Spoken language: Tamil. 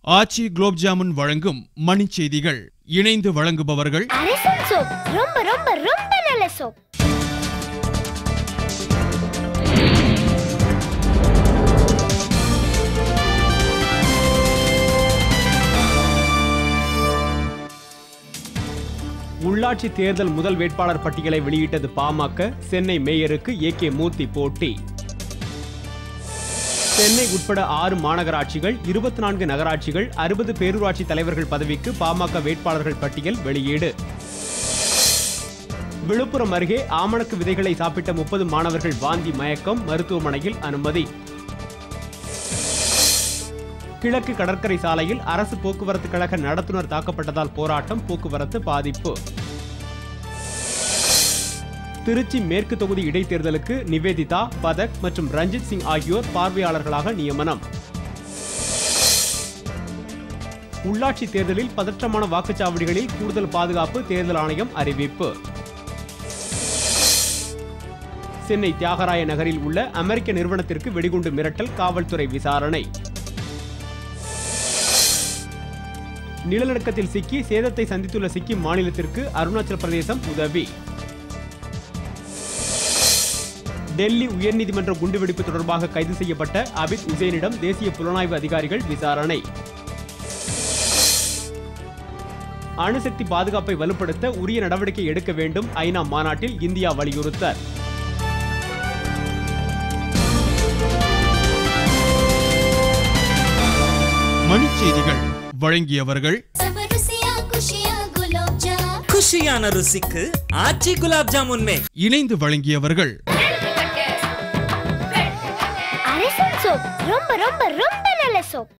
ஆச்சி குலோப் ஜாமுன் வழங்கும் மணிச் செய்திகள். இணைந்து வழங்குபவர்கள் அரசன் சோப். ரொம்ப ரொம்ப ரொம்ப நல்ல சோப். உள்ளாட்சி தேர்தல் முதல் வேட்பாளர் பட்டியலை வெளியிட்டது பாமக. சென்னை மேயருக்கு ஏ.கே. மூர்த்தி போட்டி. சென்னை உட்பட 6 மாநகராட்சிகள், 24 நகராட்சிகள், 60 பேரூராட்சி தலைவர்கள் பதவிக்கு பாமக வேட்பாளர்கள் பட்டியல் வெளியீடு. விழுப்புரம் அருகே ஆமணக்கு விதைகளை சாப்பிட்ட 30 மாணவர்கள் வாந்தி மயக்கம், மருத்துவமனையில் அனுமதி. கிழக்கு கடற்கரை சாலையில் அரசு போக்குவரத்து கழக நடத்துனர் தாக்கப்பட்டதால் போராட்டம், போக்குவரத்து பாதிப்பு. திருச்சி மேற்கு தொகுதி இடைத்தேர்தலுக்கு நிவேதிதா, பதக் மற்றும் ரஞ்சித் சிங் ஆகியோர் பார்வையாளர்களாக நியமனம். உள்ளாட்சி தேர்தலில் பதற்றமான வாக்குச்சாவடிகளில் கூடுதல் பாதுகாப்பு, தேர்தல் ஆணையம் அறிவிப்பு. சென்னை தியாகராய நகரில் உள்ள அமெரிக்க நிறுவனத்திற்கு வெடிகுண்டு மிரட்டல், காவல்துறை விசாரணை. நிலநடுக்கத்தில் சிக்கி சேதத்தை சந்தித்துள்ள சிக்கிம் மாநிலத்திற்கு அருணாச்சல பிரதேசம் உதவி. டெல்லி உயர்நீதிமன்ற குண்டுவெடிப்பு தொடர்பாக கைது செய்யப்பட்ட அபித் உசேனிடம் தேசிய புலனாய்வு அதிகாரிகள் விசாரணை. அணுசக்தி பாதுகாப்பை வலுப்படுத்த உரிய நடவடிக்கை எடுக்க வேண்டும், ஐநா மாநாட்டில் இந்தியா வலியுறுத்தல். மணிச் செய்திகள் வழங்கியவர்கள் குஷியான ருசிக்கு ஆச்சி குலாப் ஜாமுன். இணைந்து வழங்கியவர்கள் அரசன் சோப். ரொம்ப ரொம்ப ரொம்ப நல்ல சோப்.